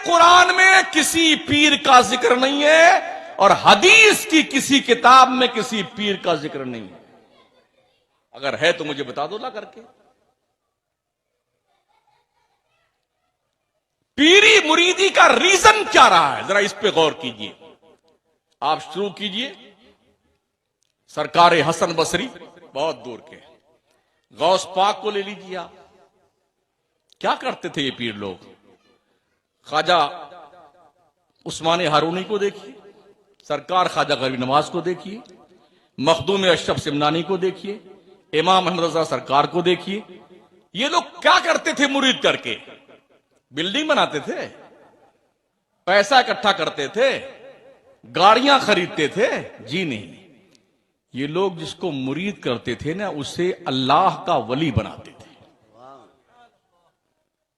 قرآن میں کسی پیر کا ذکر نہیں ہے اور حدیث کی کسی کتاب میں کسی پیر کا ذکر نہیں ہے. اگر ہے تو مجھے بتا دو لا کر کے. پیری مریدی کا ریزن کیا رہا ہے ذرا اس پہ غور کیجئے. آپ شروع کیجئے سرکار حسن بصری بہت دور کے, غوث پاک کو لے لیجئے. آپ کیا کرتے تھے یہ پیر لوگ؟ خواجہ عثمان ہارونی کو دیکھیے, سرکار خواجہ غریب نواز کو دیکھیے, مخدوم اشرف سمنانی کو دیکھیے, امام احمد رضا سرکار کو دیکھیے. یہ لوگ کیا کرتے تھے مرید کر کے؟ بلڈنگ بناتے تھے, پیسہ اکٹھا کرتے تھے, گاڑیاں خریدتے تھے؟ جی نہیں. یہ لوگ جس کو مرید کرتے تھے نا اسے اللہ کا ولی بناتے تھے.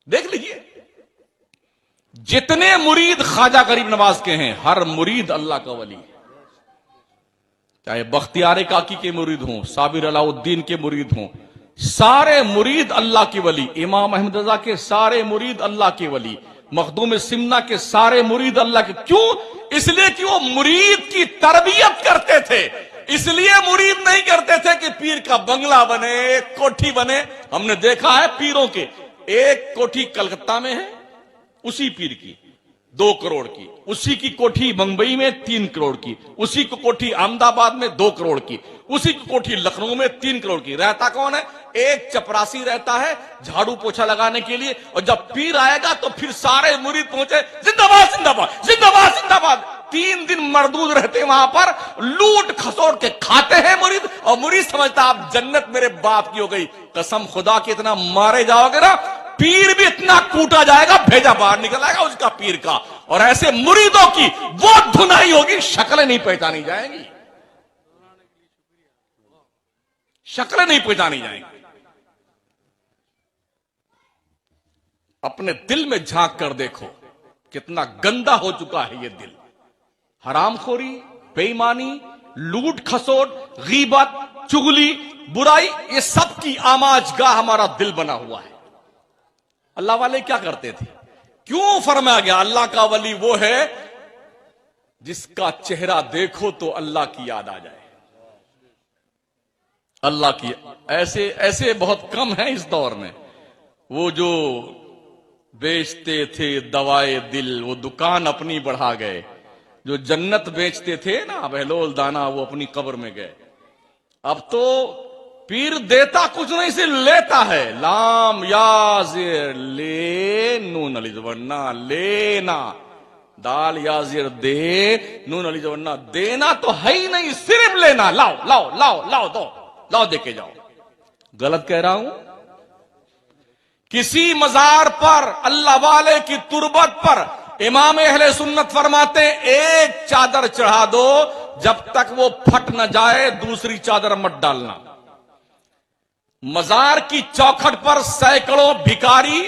دیکھ لیجئے جتنے مرید خواجہ غریب نواز کے ہیں ہر مرید اللہ کا ولی ہے. چاہے بختیار کاکی کے مرید ہوں, صابر علاء الدین کے مرید ہوں, سارے مرید اللہ کے ولی. امام احمد رضا کے سارے مرید اللہ کے ولی, مخدوم سمنا کے سارے مرید اللہ کے. کیوں؟ اس لیے کہ وہ مرید کی تربیت کرتے تھے. اس لیے مرید نہیں کرتے تھے کہ پیر کا بنگلہ بنے, ایک کوٹھی بنے. ہم نے دیکھا ہے پیروں کے, ایک کوٹھی کلکتہ میں ہے اسی پیر کی 2 کروڑ کی, اسی کی کوٹھی بمبئی میں 3 کروڑ کی, اسی کی کوٹھی احمد آباد میں 2 کروڑ کی, اسی کی کوٹھی لکھنؤ میں 3 کروڑ کی. رہتا کون ہے؟ ایک چپراسی رہتا ہے جھاڑو پوچھا لگانے کے لیے. اور جب پیر آئے گا تو پھر سارے مرید پہنچے زندہ باد زندہ باد زندہ باد زندہ باد. 3 دن مردود رہتے وہاں پر, لوٹ کھسوٹ کے کھاتے ہیں مرید. اور مرید سمجھتا آپ جنت میرے باپ کی ہو گئی. قسم خدا کے اتنا مارے جاؤ گے نا پیر بھی اتنا کوٹا جائے گا, بھیجا باہر نکل آئے گا اس کا پیر کا. اور ایسے مریدوں کی وہ دھنائی ہوگی شکلیں نہیں پہچانی جائیں گی, شکلیں نہیں پہچانی جائیں گی. اپنے دل میں جھانک کر دیکھو کتنا گندا ہو چکا ہے یہ دل. حرام خوری, بے ایمانی, لوٹ کھسوٹ, غیبت, چغلی, برائی, یہ سب کی آماج گاہ ہمارا دل بنا ہوا ہے. اللہ والے کیا کرتے تھے؟ کیوں فرمایا گیا اللہ کا ولی وہ ہے جس کا چہرہ دیکھو تو اللہ کی یاد آ جائے. اللہ کی ایسے بہت کم ہیں اس دور میں. وہ جو بیچتے تھے دوائے دل وہ دکان اپنی بڑھا گئے. جو جنت بیچتے تھے نا بہلول دانا وہ اپنی قبر میں گئے. اب تو پیر دیتا کچھ نہیں سے لیتا ہے. لام یا زیر لے نون علی زبرنا لینا, دال یا زیر دے نون علی زبرنا دینا تو ہے ہی نہیں, صرف لینا. لاؤ لاؤ لاؤ لاؤ دو لاؤ دے کے جاؤ. غلط کہہ رہا ہوں؟ کسی مزار پر اللہ والے کی تربت پر امام اہل سنت فرماتے ہیں ایک چادر چڑھا دو جب تک وہ پھٹ نہ جائے دوسری چادر مت ڈالنا. مزار کی چوکھٹ پر سینکڑوں بھکاری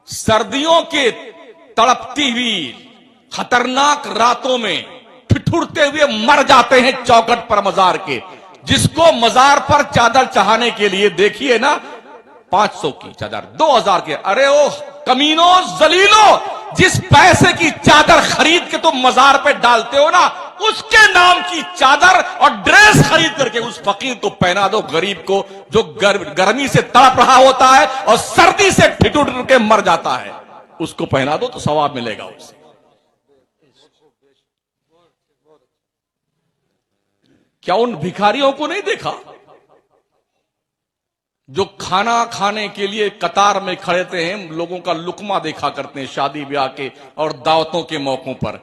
سردیوں کے تڑپتی ہوئی خطرناک راتوں میں ٹھٹھرتے ہوئے مر جاتے ہیں چوکھٹ پر مزار کے. جس کو مزار پر چادر چڑھانے کے لیے دیکھیے نا 500 کی چادر, 2000 کے. ارے او کمینوں ذلیلوں, جس پیسے کی چادر خرید کے تم مزار پہ ڈالتے ہو نا اس کے نام کی چادر اور ڈریس خرید کر کے اس فقیر کو پہنا دو, غریب کو جو گرمی سے تڑپ رہا ہوتا ہے اور سردی سے ٹھٹر کے مر جاتا ہے, اس کو پہنا دو تو ثواب ملے گا اسے. کیا ان بھکاریوں کو نہیں دیکھا جو کھانا کھانے کے لیے قطار میں کھڑے ہیں, لوگوں کا لقمہ دیکھا کرتے ہیں شادی بیاہ کے اور دعوتوں کے موقعوں پر.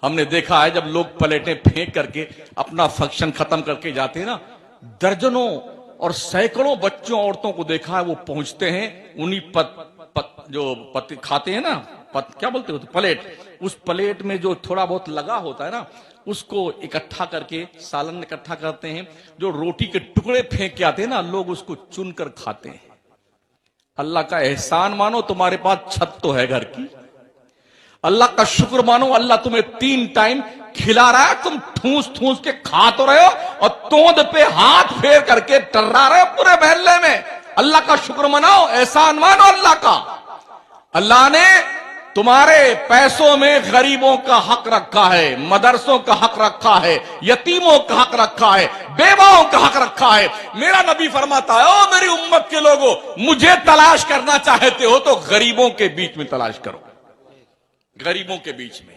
ہم نے دیکھا ہے جب لوگ پلیٹیں پھینک کر کے اپنا فنکشن ختم کر کے جاتے ہیں نا, درجنوں اور سینکڑوں بچوں عورتوں کو دیکھا ہے وہ پہنچتے ہیں انہی جو کھاتے ہیں نا کیا بولتے ہوتے پلیٹ, اس پلیٹ میں جو تھوڑا بہت لگا ہوتا ہے نا اس کو اکٹھا کر کے سالن اکٹھا کرتے ہیں. جو روٹی کے ٹکڑے پھینک کے آتے ہیں نا لوگ اس کو چن کر کھاتے ہیں. اللہ کا احسان مانو تمہارے پاس چھت تو ہے گھر کی. اللہ کا شکر مانو اللہ تمہیں 3 ٹائم کھلا رہا ہے, تم ٹھونس ٹھونس کے کھا تو رہے ہو اور توند پہ ہاتھ پھیر کر کے ٹرا رہے ہو پورے محلے میں. اللہ کا شکر مناؤ, احسان مانو اللہ کا. اللہ نے تمہارے پیسوں میں غریبوں کا حق رکھا ہے، مدرسوں کا حق رکھا ہے، یتیموں کا حق رکھا ہے، بیواؤں کا حق رکھا ہے۔ میرا نبی فرماتا ہے، او میری امت کے لوگوں، مجھے تلاش کرنا چاہتے ہو تو غریبوں کے بیچ میں تلاش کرو، غریبوں کے بیچ میں۔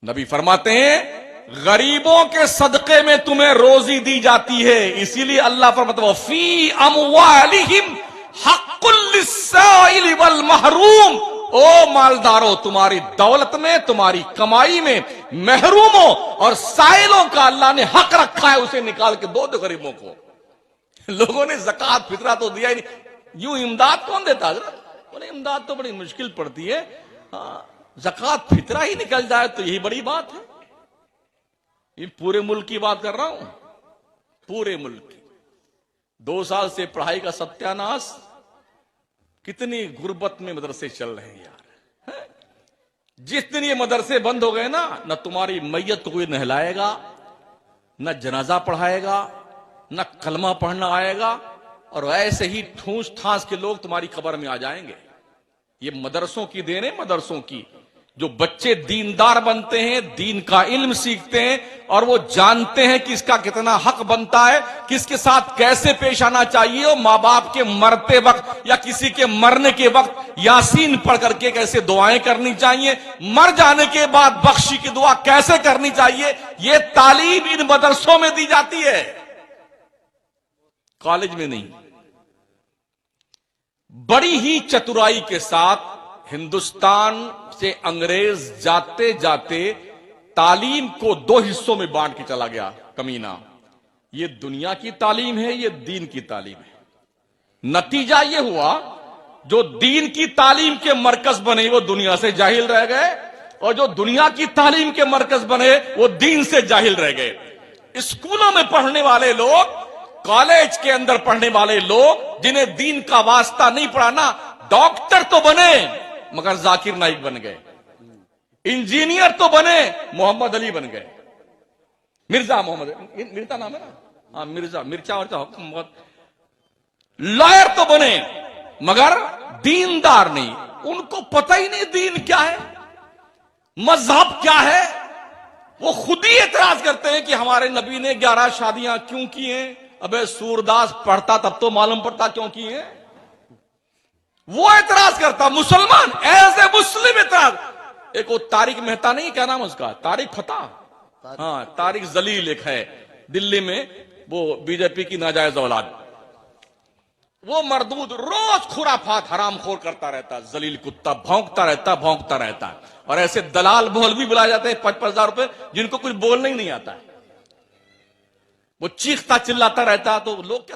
نبی فرماتے ہیں غریبوں کے صدقے میں تمہیں روزی دی جاتی ہے، اسی لیے اللہ فرماتا ہے فی اموالہم حق للسائل والمحروم۔ او مالداروں، تمہاری دولت میں، تمہاری کمائی میں محروموں اور سائلوں کا اللہ نے حق رکھا ہے، اسے نکال کے دو غریبوں کو۔ لوگوں نے زکوٰۃ فطرہ تو دیا ہی نہیں، یوں امداد کون دیتا حضرت؟ انہیں امداد تو بڑی مشکل پڑتی ہے، زکوٰۃ فطرہ ہی نکل جائے تو یہی بڑی بات ہے۔ یہ پورے ملک کی بات کر رہا ہوں، پورے ملک کی۔ 2 سال سے پڑھائی کا ستیاناش، کتنی غربت میں مدرسے چل رہے ہیں یار۔ جس دن یہ مدرسے بند ہو گئے نا، نہ تمہاری میت کو کوئی نہلائے گا، نہ جنازہ پڑھائے گا، نہ کلمہ پڑھنا آئے گا، اور ایسے ہی ٹھونس ٹھانس کے لوگ تمہاری قبر میں آ جائیں گے۔ یہ مدرسوں کی دین ہے، مدرسوں کی۔ جو بچے دیندار بنتے ہیں، دین کا علم سیکھتے ہیں، اور وہ جانتے ہیں کہ اس کا کتنا حق بنتا ہے، کس کے ساتھ کیسے پیش آنا چاہیے، اور ماں باپ کے مرتے وقت یا کسی کے مرنے کے وقت یاسین پڑھ کر کے کیسے دعائیں کرنی چاہیے، مر جانے کے بعد بخشی کی دعا کیسے کرنی چاہیے، یہ تعلیم ان مدرسوں میں دی جاتی ہے، کالج میں نہیں۔ بڑی ہی چترائی کے ساتھ ہندوستان سے انگریز جاتے جاتے تعلیم کو 2 حصوں میں بانٹ کے چلا گیا کمینہ۔ یہ دنیا کی تعلیم ہے، یہ دین کی تعلیم ہے۔ نتیجہ یہ ہوا جو دین کی تعلیم کے مرکز بنے وہ دنیا سے جاہل رہ گئے، اور جو دنیا کی تعلیم کے مرکز بنے وہ دین سے جاہل رہ گئے۔ اسکولوں میں پڑھنے والے لوگ، کالج کے اندر پڑھنے والے لوگ جنہیں دین کا واسطہ نہیں پڑھانا، ڈاکٹر تو بنے مگر ذاکر نائک بن گئے، انجینئر تو بنے محمد علی بن گئے، مرزا محمد، مرزا نام ہے نا، ہاں مرزا، مرچا ورچا حکم بہت، لائر تو بنے مگر دیندار نہیں۔ ان کو پتہ ہی نہیں دین کیا ہے، مذہب کیا ہے۔ وہ خود ہی اعتراض کرتے ہیں کہ ہمارے نبی نے 11 شادیاں کیوں کی ہیں؟ ابے سورداس پڑھتا تب تو معلوم پڑتا کیوں کی ہیں۔ وہ اعتراض کرتا، مسلمان ایز اے مسلم اعتراض۔ ایک وہ طارق مہتا نہیں، کیا نام اس کا، طارق فتح، ہاں طارق ذلیل ایک ہے دلی میں، وہ بی جے پی کی ناجائز اولاد۔ وہ مردود روز خرافات حرام خور کرتا رہتا، ذلیل کتا، بھونکتا رہتا، اور ایسے دلال مولوی بلائے جاتے ہیں 5,000 روپے، جن کو کچھ بولنا ہی نہیں آتا ہے۔ وہ چیختا چلاتا رہتا، تو لوگ کیا